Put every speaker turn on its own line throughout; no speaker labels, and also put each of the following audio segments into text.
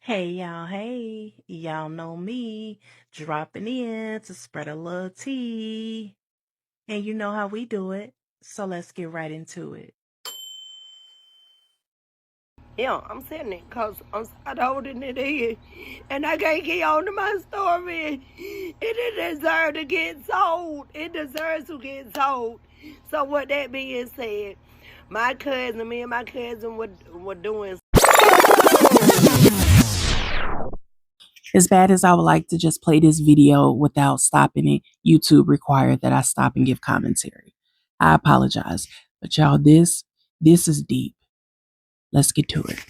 Hey y'all, hey, y'all know me, dropping in to spread a little tea. And you know how we do it, so let's get right into it.
Yeah, I'm saying it because I'm tired of holding it in. And I can't get on to my story. It deserves to get told. It deserves to get told. So with that being said, me and my cousin were doing.
As bad as I would like to just play this video without stopping it, YouTube required that I stop and give commentary. I apologize. But y'all, this is deep. Let's get to it.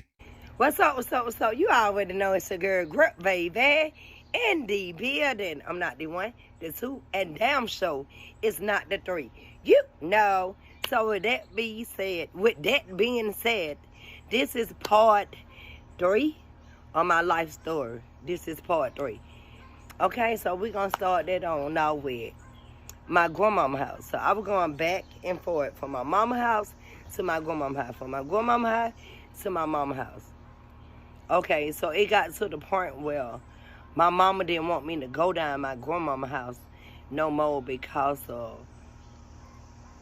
What's up, what's up, what's up? You already know it's your girl GripBaby in the building. I'm not the one, the two, and damn show it's not the three. You know. So with that being said, this is part 3 of my life story. This is part 3. Okay, so we're gonna start that on now with my grandmama house. So I was going back and forth from my mama house to my grandmama house, from my grandmama house to my mama house. Okay, so it got to the point where my mama didn't want me to go down my grandmama house no more because of,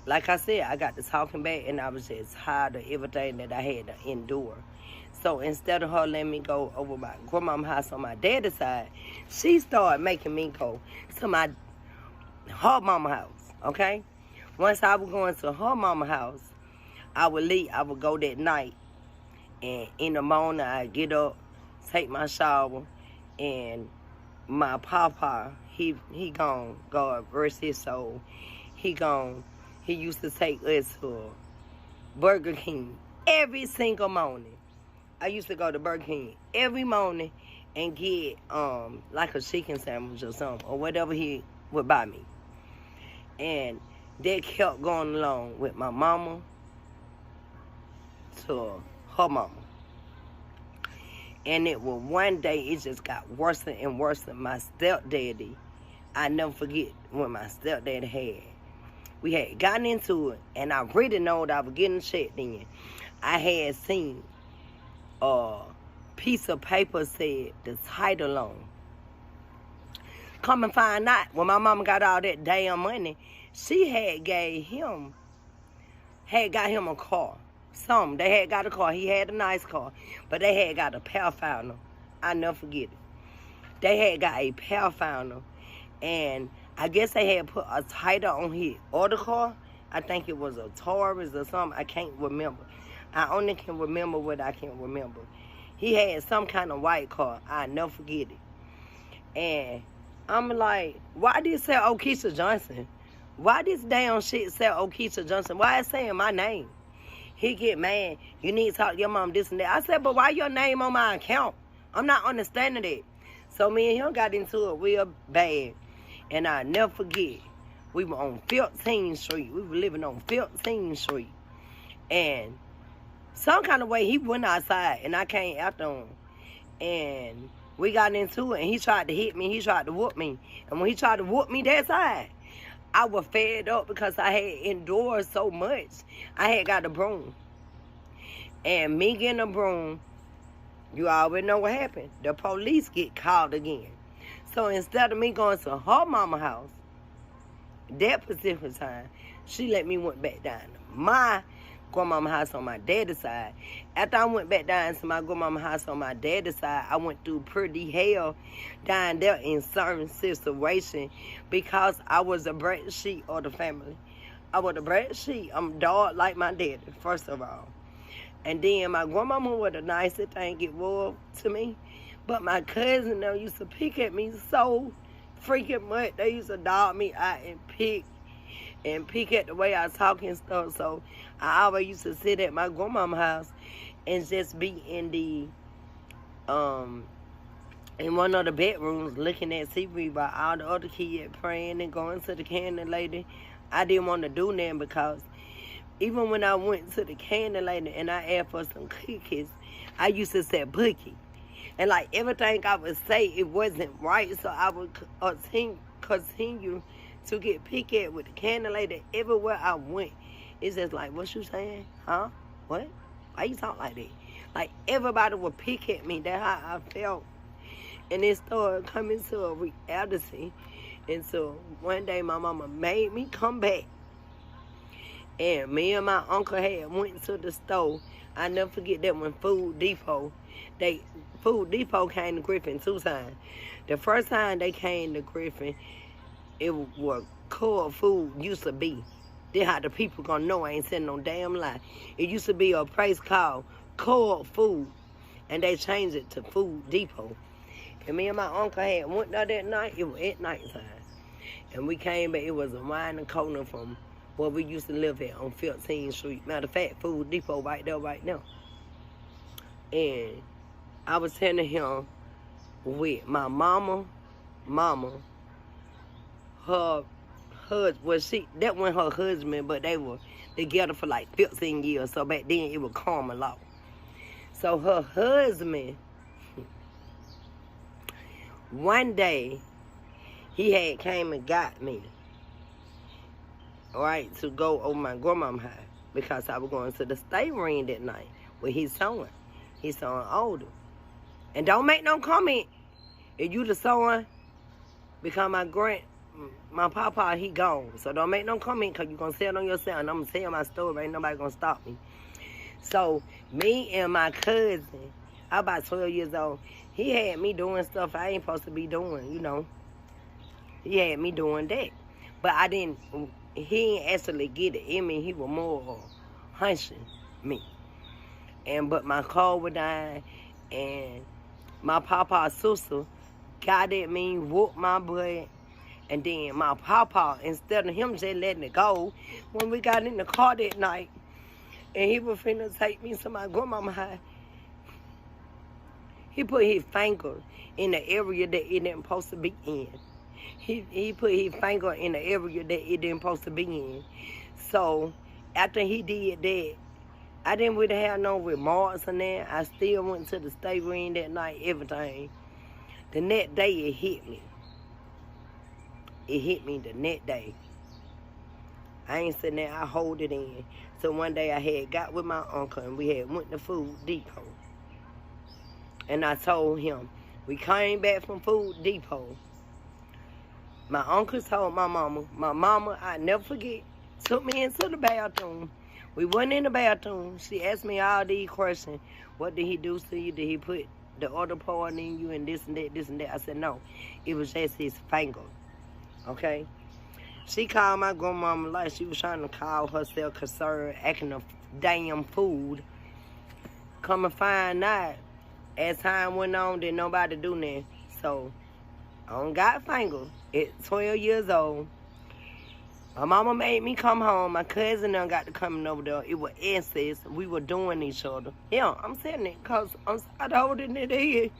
like I said, I got to talking back and I was just tired of everything that I had to endure. So instead of her letting me go over my grandmama house on my daddy's side, she started making me go to her mama house, okay? Once I was going to her mama house, I would leave, I would go that night, and in the morning I'd get up, take my shower, and my papa, he gone, God rest his soul, he used to take us to Burger King every single morning. I used to go to Burger King every morning and get like a chicken sandwich or something, or whatever he would buy me. And that kept going along with my mama to her mama. And it was one day, it just got worse and worse. My stepdaddy, I never forget when my stepdaddy we had gotten into it, and I really know that I was getting checked in. I had seen a piece of paper said the title on. Come and find out, when my mama got all that damn money, she had got him a car. They had got a car. He had a nice car, but they had got a Pathfinder. I never forget it. They had got a Pathfinder, and I guess they had put a title on his other car. I think it was a Taurus or something. I can't remember. I only can remember what I can remember. He had some kind of white car. I never forget it. And I'm like, why did it say O'Keisha Johnson? Why this damn shit say O'Keisha Johnson? Why is saying my name? He get mad. You need to talk to your mom, this and that. I said, but why your name on my account? I'm not understanding it. So me and him got into it real bad. And I never forget, we were on 15th Street. We were living on 15th Street. And some kind of way he went outside and I came after him. And we got into it and he tried to hit me. He tried to whoop me. And when he tried to whoop me that side, I was fed up because I had endured so much. I had got a broom. And me getting a broom, you already know what happened. The police get called again. So instead of me going to her mama house, that specific time, she let me went back down to my grandmama house on my daddy's side. After I went back down to my grandmama house on my daddy's side, I went through pretty hell down there in certain situations because I was a black sheep of the family. I was a black sheep. I'm dog like my daddy, first of all. And then my grandmama was the nicest thing it was to me. But my cousin, they used to pick at me so freaking much. They used to dog me out and pick at the way I talk and stuff. So I always used to sit at my grandmama's house and just be in in one of the bedrooms looking at TV while all the other kids praying and going to the candy lady. I didn't want to do that because even when I went to the candy lady and I asked for some cookies, I used to say Bookie. And like everything I would say, it wasn't right. So I would continue to get picked at with the candy lady everywhere I went. It's just like, what you saying? Huh? What? Why you talk like that? Like everybody would pick at me. That's how I felt. And it started coming to a reality. And so one day my mama made me come back. And me and my uncle had went to the store. I never forget that when Food Depot came to Griffin 2 times. The first time they came to Griffin, it was Core Food used to be. This how the people gonna know I ain't saying no damn lie. It used to be a place called Core Food, and they changed it to Food Depot. And me and my uncle had went there that night. It was at nighttime. And we came back. It was a winding corner from where we used to live at on 15th Street. Matter of fact, Food Depot right there, right now. And I was telling him with my mama, her husband, well, that wasn't her husband, but they were together for like 15 years. So back then it was common law. So her husband, one day, he had came and got me, right, to go over my grandmama's house because I was going to the state ring that night with his son. His son older. And don't make no comment if you the son, because my papa, he gone. So don't make no comment because you're going to say it on yourself. And I'm going to tell my story. Ain't nobody going to stop me. So me and my cousin, I about 12 years old, he had me doing stuff I ain't supposed to be doing, you know. He had me doing that. But he didn't actually get it in me. He was more hunching me. But my car was dying, and my papa's sister got at me, whooped my butt. And then my papa, instead of him just letting it go, when we got in the car that night, and he was finna take me to my grandmama's house, he put his finger in the area that it didn't supposed to be in. He put his finger in the area that it didn't supposed to be in. So after he did that, I didn't really have no remorse on that. I still went to the state ring that night, everything. The next day it hit me. It hit me the next day. I ain't sitting there, I hold it in. So one day I had got with my uncle and we had went to Food Depot. And I told him, we came back from Food Depot. My uncle told my mama, I never forget, took me into the bathroom. We went in the bathroom. She asked me all these questions. What did he do to you? Did he put the other part in you and this and that, this and that? I said, no. It was just his finger. Okay? She called my grandmama like she was trying to call herself concerned, acting a damn fool. Come and find out, as time went on, didn't nobody do nothing. So, I don't got fingers. At 12 years old, my mama made me come home. My cousin done got to coming over there. It was incest. We were doing each other. Yeah, I'm saying it because I'm tired of holding it in.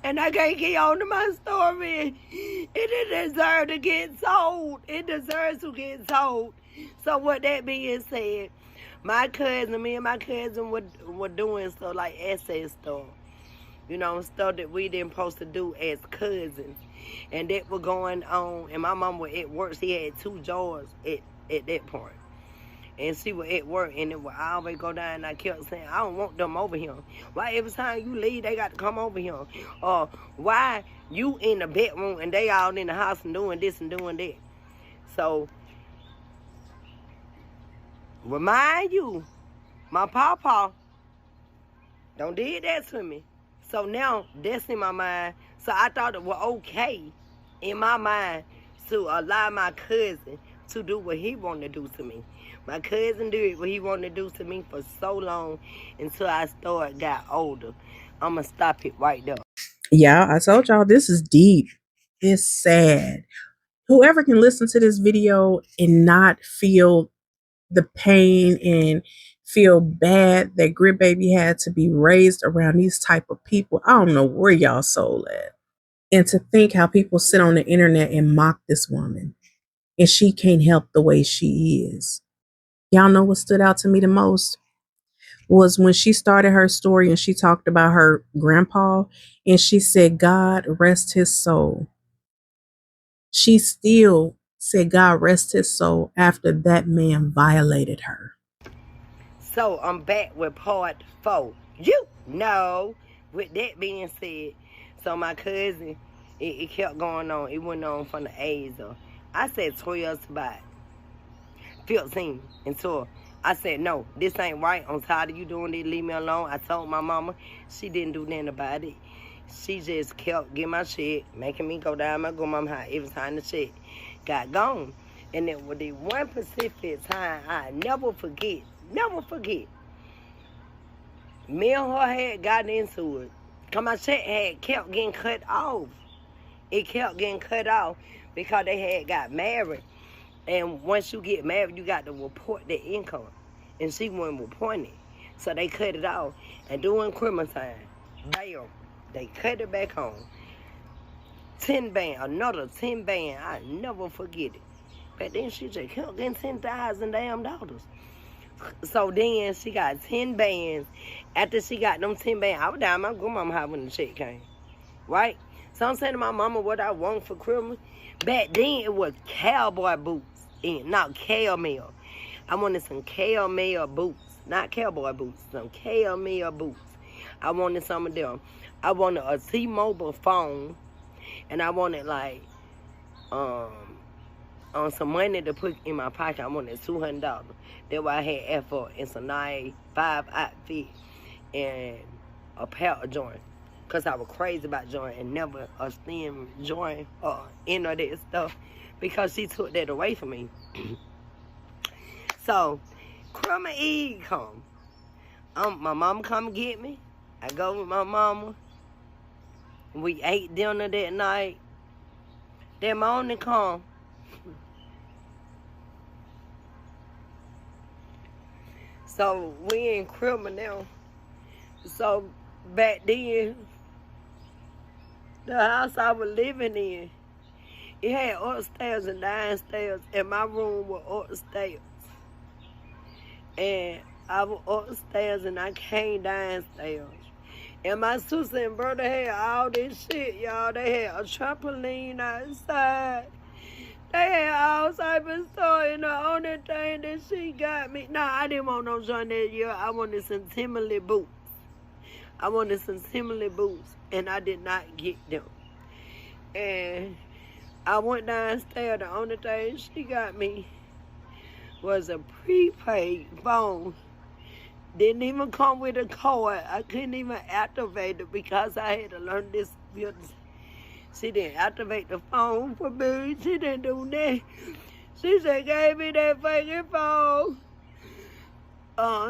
And I can't get on to my story. It deserves to get told. It deserves to get told. So with that being said, me and my cousin were doing stuff like incest stuff. You know, stuff that we didn't supposed to do as cousins. And that was going on. And my mom was at work. She had 2 jobs at that point. And she was at work. And it would always go down. And I kept saying, I don't want them over here. Why every time you leave, they got to come over here? Or why you in the bedroom and they all in the house and doing this and doing that? So, remind you, my papa don't did that to me. So now, that's in my mind. So I thought it was okay in my mind to allow my cousin to do what he wanted to do to me. My cousin did what he wanted to do to me for so long until I got older. I'm going to stop it right there.
Yeah, I told y'all this is deep. It's sad. Whoever can listen to this video and not feel the pain and feel bad that GripBaby had to be raised around these type of people, I don't know where y'all soul at. And to think how people sit on the internet and mock this woman and she can't help the way she is. Y'all know what stood out to me the most was when she started her story and she talked about her grandpa and she said, God rest his soul. She still said, God rest his soul after that man violated her.
So I'm back with part 4. You No. With that being said, so my cousin, it kept going on. It went on from the age of, I said 12 to about 15 until I said, no, this ain't right. I'm tired of you doing this. Leave me alone. I told my mama. She didn't do nothing about it. She just kept getting my shit, making me go down my grandma's house every time the shit got gone. And it was the one specific time I never forget. Me and her had gotten into it. Cause my shit had kept getting cut off. It kept getting cut off because they had got married. And once you get married, you got to report the income. And she wasn't reporting it. So they cut it off. And during Christmas time, bam, they cut it back on. 10 band, another 10 band. I never forget it. But then she just kept getting $10,000 damn dollars. So then she got 10 bands. After she got them 10 bands, I was down my grandmama's house when the check came. Right? So I'm saying to my mama what I want for Christmas. Back then it was cowboy boots. And not caramel. I wanted some caramel boots. Not cowboy boots. Some caramel boots. I wanted some of them. I wanted a T-Mobile phone. And I wanted like some money to put in my pocket. I wanted $200. That's why I had effort and some nice 5 outfit and a pair of joints. Because I was crazy about joint and never a stem joint or any of that stuff. Because she took that away from me. So, Christmas Eve come. My mama come get me. I go with my mama. We ate dinner that night. That morning come. So, we in Christmas now. So, back then, the house I was living in, it had upstairs and downstairs, and my room was upstairs. And I was upstairs and I came downstairs. And my sister and brother had all this shit, y'all. They had a trampoline outside. They had all type of stuff, and the only thing that she got me, I didn't want no joint that year. I wanted some Timberland boots. And I did not get them. And I went downstairs. The only thing she got me was a prepaid phone. Didn't even come with a card. I couldn't even activate it because I had to learn this. She didn't activate the phone for me. She didn't do that. She just gave me that fucking phone.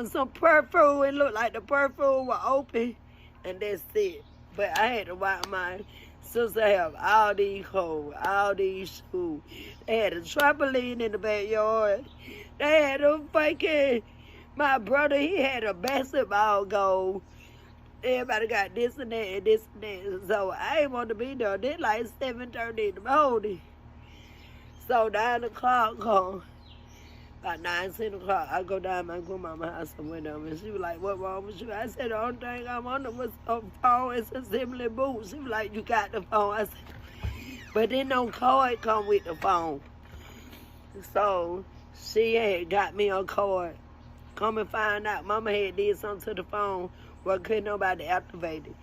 Some perfume. It looked like the perfume was open. And that's it. But I had to watch my sister have all these clothes, all these shoes. They had a trampoline in the backyard. They had a fucking... My brother, he had a basketball goal. Everybody got this and that and this and that. So I ain't want to be there. They like 7:30 in the morning. So 9 o'clock come. About 9, 10 o'clock, I go down my grandmama's house with them. And she was like, what wrong with you? I said, the only thing I wanted was a phone and some Timberland boots. She was like, you got the phone. I said, but then no card come with the phone. So she had got me a card. Come and find out, mama had did something to the phone where couldn't nobody activate it.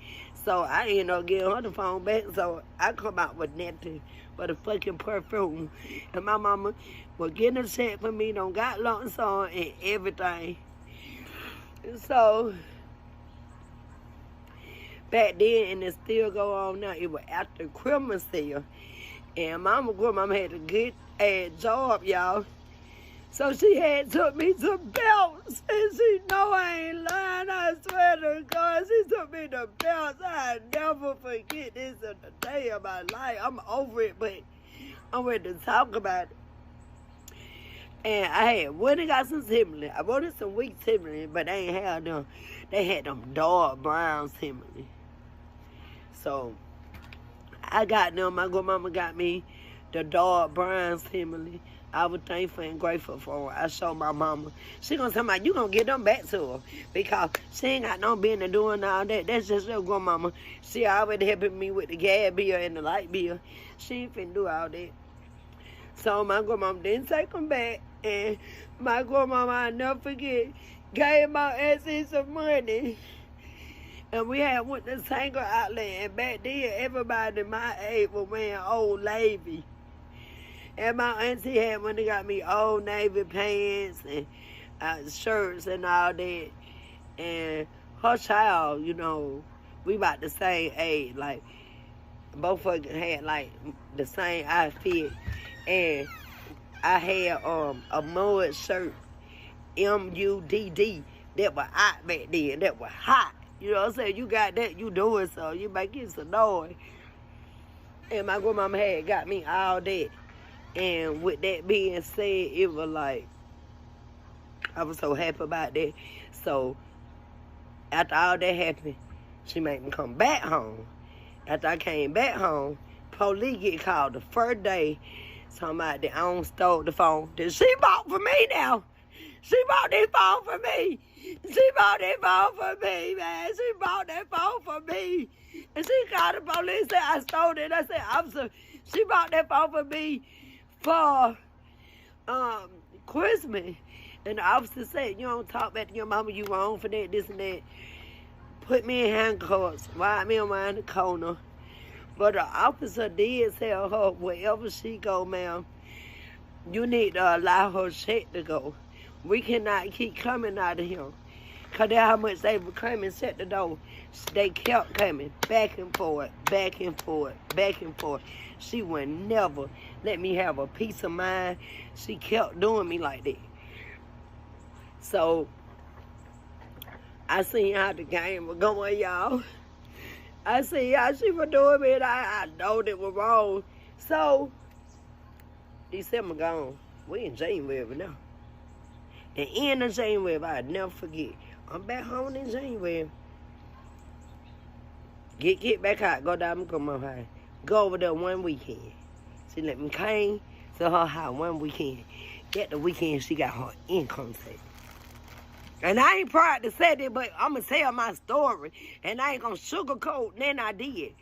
So I ended up getting her the phone back. So I come out with nothing but a fucking perfume. And my mama was getting a check for me, don't got lunch on and everything. So back then, and it still go on now, it was after Christmas sale. And grandmama had a good ass job, y'all. So she had took me to belts, and she know I ain't lying, I swear to God, she took me to belts. I never forget this in the day of my life. I'm over it, but I'm ready to talk about it. And I went and got some Timberland. I wanted some weak Timberland, but they ain't had them. They had them dark brown Timberland. So I got them. My grandmama got me the dark brown Timberland. I was thankful and grateful for her. I showed my mama. She gonna tell me, you gonna get them back to her. Because she ain't got no business doing all that. That's just your grandmama. She already helping me with the gas bill and the light bill. She ain't finna do all that. So my grandmama didn't take them back. And my grandmama, I never forget, gave my auntie some money. And we had went to Sanger Outlet, and back then everybody my age was wearing Old Navy. And my auntie had when they got me Old Navy pants and shirts and all that. And her child, you know, we about the same age. Like both of them had like the same outfit. And I had a mud shirt, MUDD, that was hot back then. That was hot. You know what I'm saying? You got that, you doing so. You make it some noise. And my grandmama had got me all that. And with that being said, it was like, I was so happy about that. So, after all that happened, she made me come back home. After I came back home, police get called the first day. Somebody that I stole the phone that she bought for me now. She bought this phone for me. She bought that phone for me, man. She bought that phone for me. And she called the police and said, I stole it. I said, officer, she bought that phone for me for Christmas. And the officer said, you don't talk back to your mama, you wrong for that, this and that. Put me in handcuffs, ride me around the corner. But the officer did tell her, wherever she go, ma'am, you need to allow her check to go. We cannot keep coming out of here. Because that's how much they would come and shut the door. They kept coming back and forth, back and forth, back and forth. She would never let me have a peace of mind. She kept doing me like that. So, I seen how the game was going, y'all. I seen how she was doing me, and I know that was wrong. So, December gone. We in January now. The end of January, I'll never forget. I'm back home in January. Get back out, go down to grandma's house. Go over there one weekend. She let me came to her house one weekend. At the weekend, she got her income tax. And I ain't proud to say that, but I'm going to tell my story. And I ain't going to sugarcoat, then I did.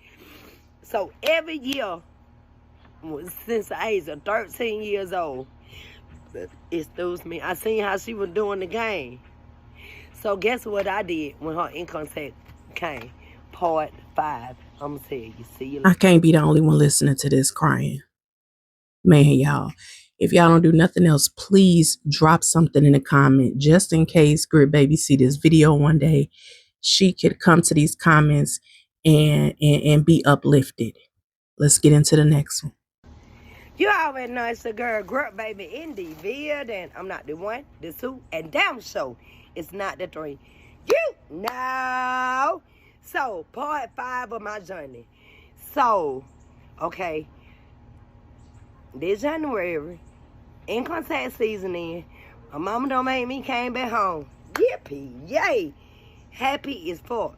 So every year, since the age of 13 years old, excuse me, I seen how she was doing the game. So guess what I did when her income tax came? Part 5. I'm going to tell you. See you later.
I can't be the only one listening to this crying. Man, y'all. If y'all don't do nothing else, please drop something in the comment just in case GripBaby see this video one day. She could come to these comments and be uplifted. Let's get into the next one.
You already know it's the girl GripBaby in the building. I'm not the one, the two, and damn sure it's not the 3. You know. So, part 5 of my journey. So, okay. This January, income tax season in. My mama don't make me came back home. Yippee, yay. Happy as fuck.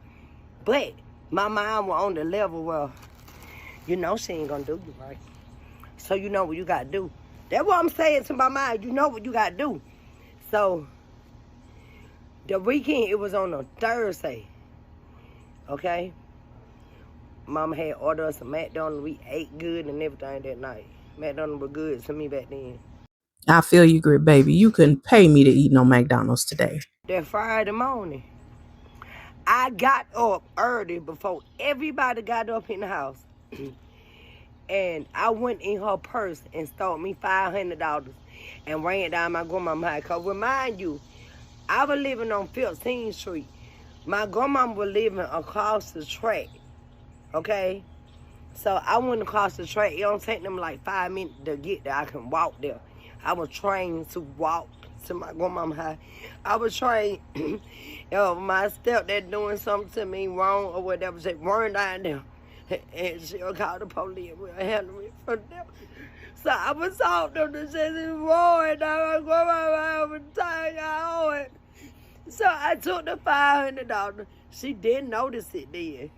But my mind was on the level where, you know she ain't gonna do you right. So you know what you gotta do. That's what I'm saying to my mind. You know what you gotta do. So, the weekend, it was on a Thursday. Okay? Mama had ordered us some McDonald's. We ate good and everything that night. McDonald's was good to me back then.
I feel you, GripBaby. You couldn't pay me to eat no McDonald's today.
That Friday morning, I got up early before everybody got up in the house. And I went in her purse and stole me $500 and ran down my grandma's house. Because remind you, I was living on 15th Street. My grandma was living across the track. Okay? So I went across the track. It don't take them like 5 minutes to get there. I can walk there. I was trained to walk to my grandma's house. I was trained, my stepdad doing something to me wrong or whatever, say, run down there. And she'll call the police and we'll handle it from them. So I was told them to just roaring down my grandma's house and tying out on it. So I took the $500. She didn't notice it then.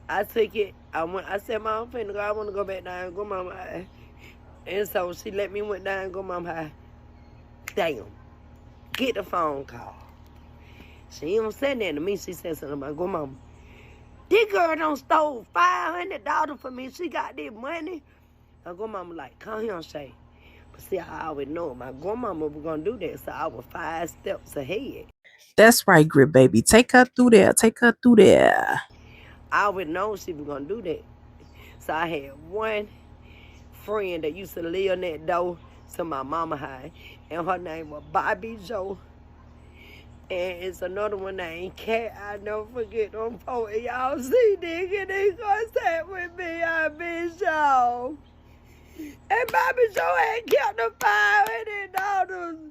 I took it. I said, Mom, I'm finna go. I want to go back down and go mama house. And so she let me went down and go mama house. Damn. Get the phone call. She ain't say that to me. She said something about go mama. This girl done stole $500 from me. She got this money. My grandmama like, come here, Shay. But see, I always know my grandmama was going to do that, so I was 5 steps ahead.
That's right, Grip Baby. Take her through there. Take her through there.
I would know she was gonna do that. So I had one friend that used to live next door to my mama house, and her name was Bobby Joe. And it's another one named Cat. I never forget them folks. Y'all see nigga, they contact with me. I miss y'all. And Bobby Joe had kept the $500.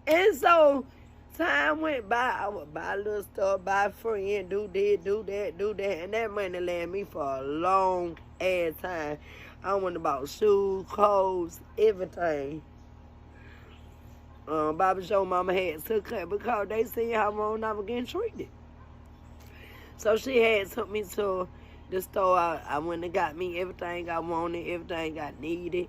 And so time went by. I would buy little stuff, buy a friend, do this, do that, do that. And that money led me for a long ass time. I went about shoes, clothes, everything. Bobby Joe mama had took her because they seen how wrong I was getting treated. So she had took me to the store. I went and got me everything I wanted, everything I needed.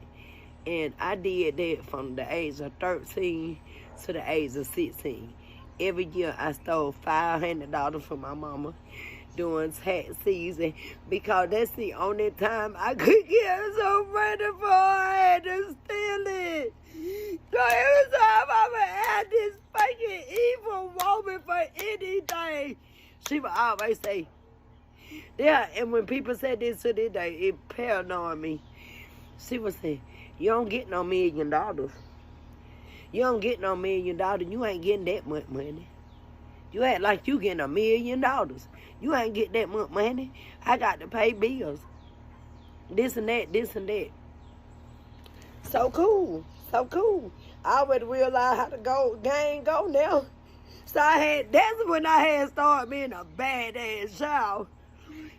And I did that from the age of 13 to the age of 16. Every year I stole $500 from my mama during tax season because that's the only time I could get some money for. I had to steal it. So every time I would have this fucking evil woman for anything, she would always say, yeah, and when people said this to this day, it paranoid me. She would say, you don't get no $1 million. You don't get no $1 million. You ain't getting that much money. You act like you getting $1 million. You ain't get that much money. I got to pay bills. This and that, this and that. So cool. So cool. I already realized how the game go now. So that's when I had started being a badass child.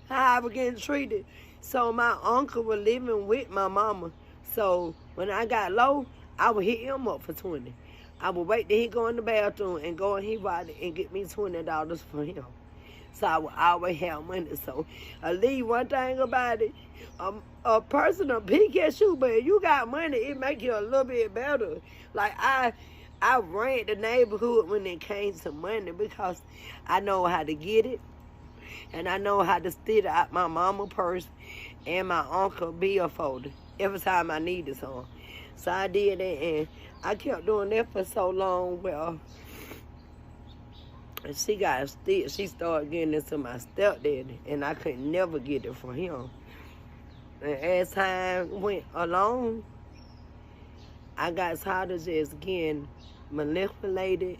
How I was getting treated. So my uncle was living with my mama. So when I got low, I would hit him up for 20. I would wait till he go in the bathroom and go in his body and get me $20 for him. So I would always have money. So I leave one thing about it. A person will peek at you, but if you got money, it make you a little bit better. Like I ran the neighborhood when it came to money because I know how to get it. And I know how to steal out my mama purse and my uncle bill folder every time I needed some. So I did that, and I kept doing that for so long. Well, she started getting into my stepdaddy, and I could never get it from him. And as time went along, I got tired of just getting manipulated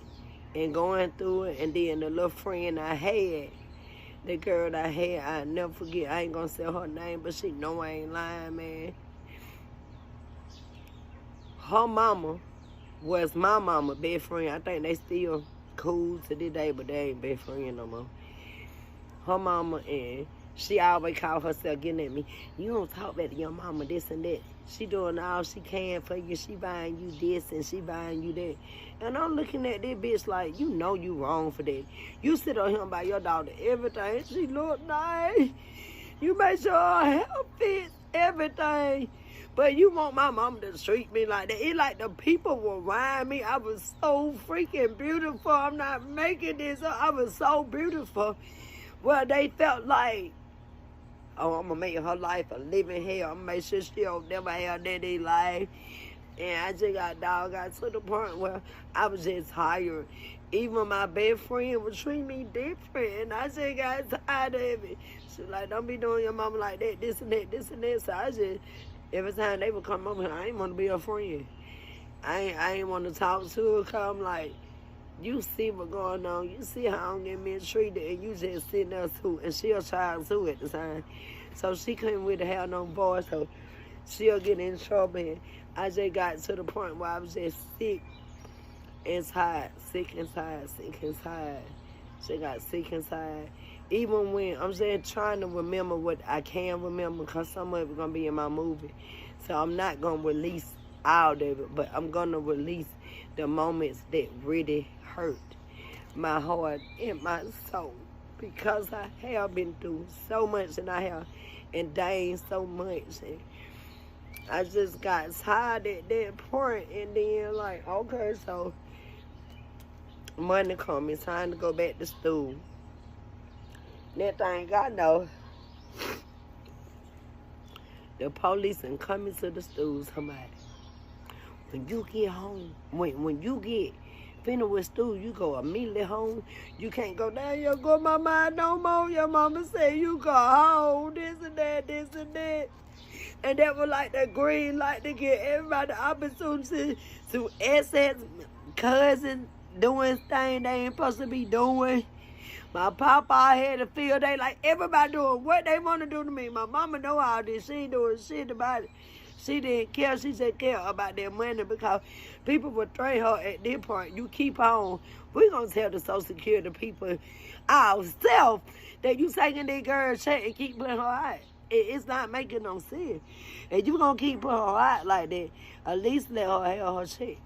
and going through it. And then the little friend I had, the girl I had, I never forget. I ain't gonna say her name, but she know I ain't lying, man. Her mama was my mama best friend. I think they still cool to this day, but they ain't best friend no more. Her mama, and she always called herself getting at me. You don't talk back to your mama, this and that. She doing all she can for you. She buying you this and she buying you that. And I'm looking at this bitch like, you know you wrong for that. You sit on him by your daughter, everything. She look nice. You make sure her hair fits, everything. But you want my mama to treat me like that. It like the people will rhyme me. I was so freaking beautiful. I'm not making this up. I was so beautiful. Well, they felt like, oh, I'm going to make her life a living hell. I'm going to make sure she don't never have that in life. And I just got to the point where I was just tired. Even my best friend would treat me different. And I just got tired of it. She was like, don't be doing your mama like that, this and that, this and that. So I just, every time they would come over here, I ain't want to be a friend. I ain't want to talk to her because I'm like, you see what's going on. You see how I'm getting mistreated, and you just sitting there too. And she a child too at the time. So she couldn't really have no voice. So she'll get in trouble. And I just got to the point where I was just sick and tired. Sick and tired, sick and tired. She got sick and tired. Even when I'm just trying to remember what I can remember, because some of it's going to be in my movie. So I'm not going to release all of it, but I'm going to release the moments that really hurt my heart and my soul, because I have been through so much and I have endured so much. And I just got tired at that point, and then like, okay, so money come, it's time to go back to school. That thing I know, the police and coming to the school, somebody. When you get home, when you get finna with stool, you go immediately home. You can't go down here, go my mind no more. Your mama say you go home, this and that, this and that. And that was like the green light to get everybody the opportunity to access cousins doing things they ain't supposed to be doing. My papa had a field day, like everybody doing what they want to do to me. My mama know all this. She ain't doing shit about it. She didn't care. She said care about their money because people would threaten her at this point. You keep on. We're going to tell the Social Security people ourselves that you taking that girl's check and keep putting her out. It's not making no sense. And you going to keep putting her out like that, at least let her have her check.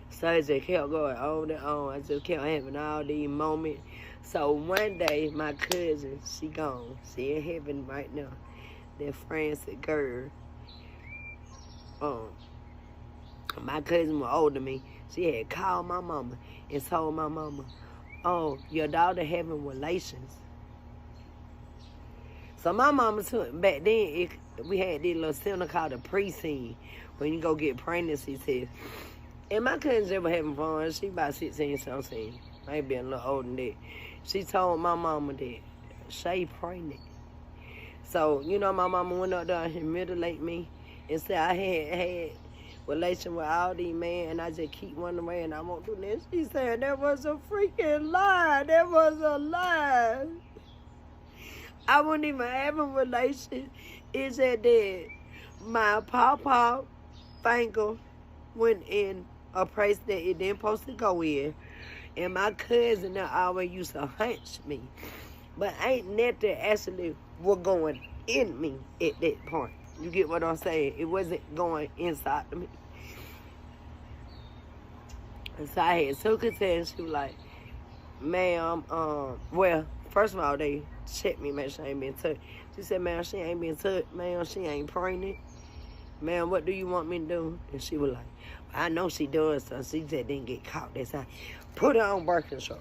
So it just kept going on and on. I just kept having all these moments. So one day, my cousin, she gone. She in heaven right now. That Francis girl. My cousin was older than me. She had called my mama and told my mama, oh, your daughter having relations. So my mama took, back then, we had this little center called a pre-scene when you go get pregnancy tests. And my cousin's ever having fun. She about 16, 17. Maybe a little older than that. She told my mama that she pregnant. So, you know, my mama went up there and humiliated me and said I had relation with all these men and I just keep running away and I won't do this. She said that was a freaking lie. That was a lie. I wasn't even having a relation. It said that my papa finger went in a place that it didn't supposed to go in. And my cousin that always used to hunch me. But ain't nothing actually was going in me at that point. You get what I'm saying? It wasn't going inside of me. And so I had took her to and she was like, ma'am, well, first of all, they checked me, man, she ain't been touched. She said, ma'am, she ain't been touched. Ma'am, she ain't pregnant. Ma'am, what do you want me to do? And she was like, I know she does something. She just didn't get caught this time. Put her on birth control.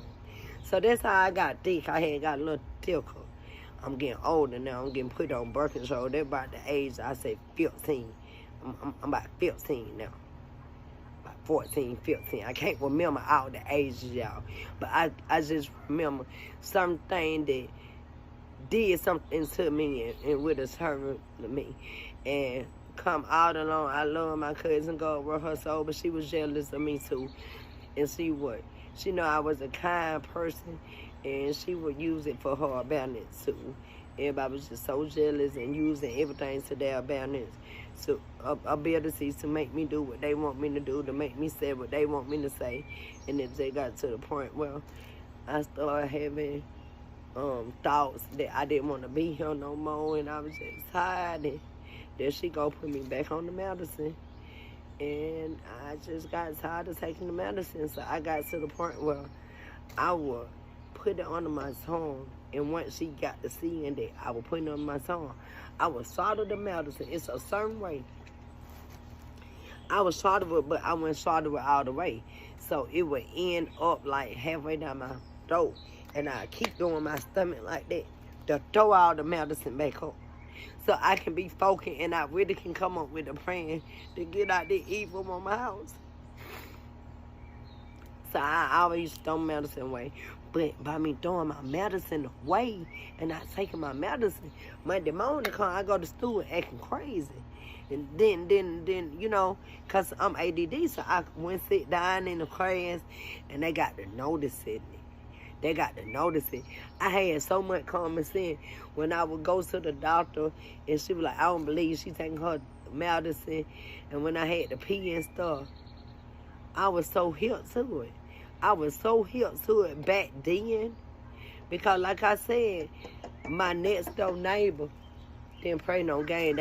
So that's how I got thick. I had got a little thicker. I'm getting older now. I'm getting put on birth control. They're about the age, I say 15. I'm about 15 now. About 14, 15. I can't remember all the ages, y'all. But I just remember something that did something to me and with us hurting me. And come out alone. I love my cousin, God with her soul, but she was jealous of me too. And see what? She know I was a kind person, and she would use it for her advantage too. Everybody was just so jealous and using everything to their advantage. So abilities to make me do what they want me to do, to make me say what they want me to say. And then they got to the point where I started having thoughts that I didn't want to be here no more, and I was just tired. And then she go put me back on the medicine. And I just got tired of taking the medicine. So I got to the point where I would put it under my tongue. And once she got to seeing that I would put it on my tongue, I would swallow the medicine. It's a certain way. I would swallow it, but I wouldn't swallow it all the way. So it would end up like halfway down my throat. And I keep doing my stomach like that to throw all the medicine back up. So I can be focused and I really can come up with a plan to get out the evil on my house. So I always throw medicine away. But by me throwing my medicine away and not taking my medicine, Monday morning I go to school acting crazy. And then you know, because I'm ADD, so I went sit down in the class and they got to notice it. They got to notice it. I had so much common sense when I would go to the doctor and she was like, I don't believe she taking her medicine. And when I had to pee and stuff, I was so hip to it. I was so hip to it back then. Because like I said, my next door neighbor didn't play no game.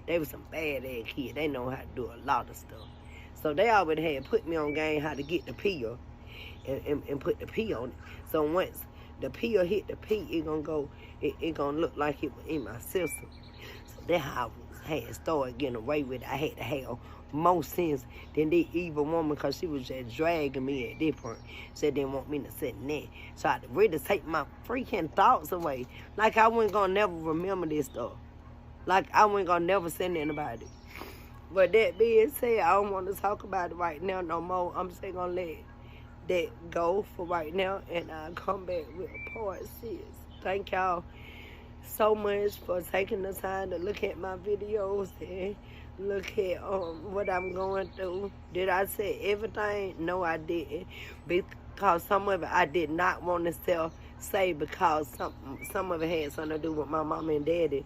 They was some bad ass kids. They know how to do a lot of stuff. So they already had put me on game how to get the pill. And put the pee on it. So once the pill hit the pee, it gonna look like it was in my system. So that's how I had started getting away with it. I had to have more sense than the evil woman because she was just dragging me at this point. She didn't want me to sit in there. So I had to really take my freaking thoughts away. Like I wasn't gonna never remember this stuff. Like I wasn't gonna never say nothing about it. But that being said, I don't want to talk about it right now no more. I'm just gonna let that go for right now, and I'll come back with part 6. Thank y'all so much for taking the time to look at my videos and look at what I'm going through. Did I say everything? No, I didn't, because some of it I did not want to say because some of it had something to do with my mom and daddy.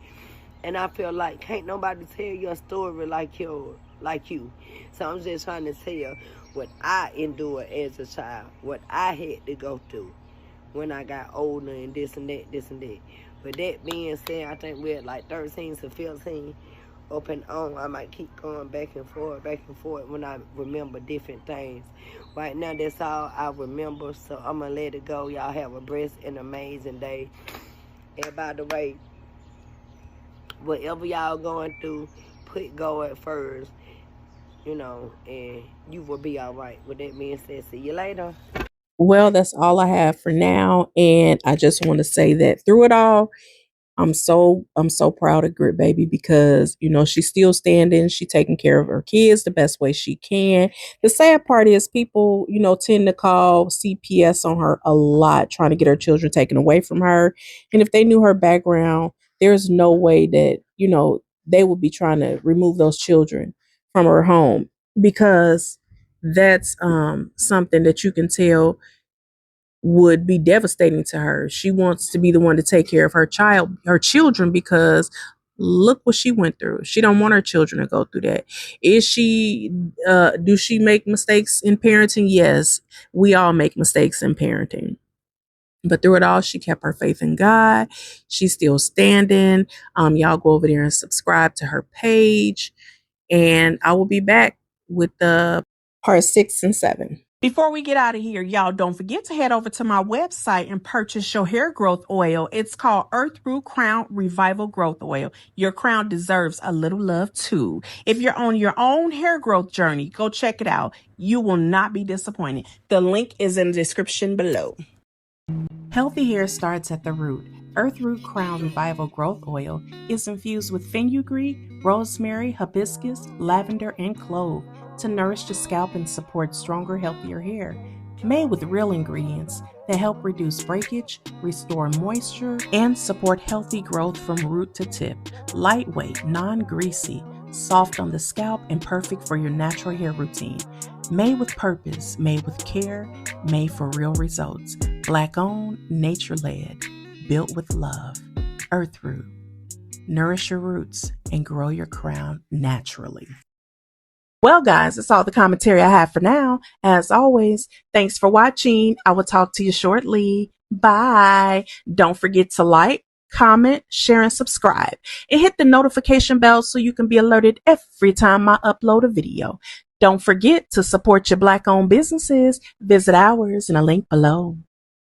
And I feel like can't nobody tell your story like you. So I'm just trying to tell what I endured as a child, what I had to go through when I got older and this and that, this and that. But that being said, I think we're like 13 to 15 up and on. I might keep going back and forth when I remember different things. Right now, that's all I remember, so I'm going to let it go. Y'all have a blessed and amazing day. And by the way, whatever y'all going through, put God first, and you will be all right. With that being said, see you later.
Well, that's all I have for now. And I just want to say that through it all, I'm so proud of Grit Baby because, she's still standing. She's taking care of her kids the best way she can. The sad part is people, tend to call CPS on her a lot, trying to get her children taken away from her. And if they knew her background, there's no way that, they would be trying to remove those children from her home, because that's something that you can tell would be devastating to her. She wants to be the one to take care of her children, because look what she went through. She don't want her children to go through that. Do she make mistakes in parenting? Yes, we all make mistakes in parenting. But through it all, she kept her faith in God. She's still standing. Y'all go over there and subscribe to her page. And I will be back with the part 6 and 7. Before we get out of here, y'all don't forget to head over to my website and purchase your hair growth oil. It's called Earth Root Crown Revival Growth Oil. Your crown deserves a little love too. If you're on your own hair growth journey, go check it out. You will not be disappointed. The link is in the description below. Healthy hair starts at the root. Earth Root Crown Revival Growth Oil is infused with fenugreek, rosemary, hibiscus, lavender, and clove to nourish the scalp and support stronger, healthier hair. Made with real ingredients that help reduce breakage, restore moisture, and support healthy growth from root to tip. Lightweight, non-greasy, soft on the scalp, and perfect for your natural hair routine. Made with purpose, made with care, made for real results. Black-owned, nature-led, built with love. Earth Root. Nourish your roots and grow your crown naturally. Well, guys, that's all the commentary I have for now. As always, thanks for watching. I will talk to you shortly. Bye. Don't forget to like, comment, share, and subscribe. And hit the notification bell so you can be alerted every time I upload a video. Don't forget to support your Black-owned businesses. Visit ours in a link below.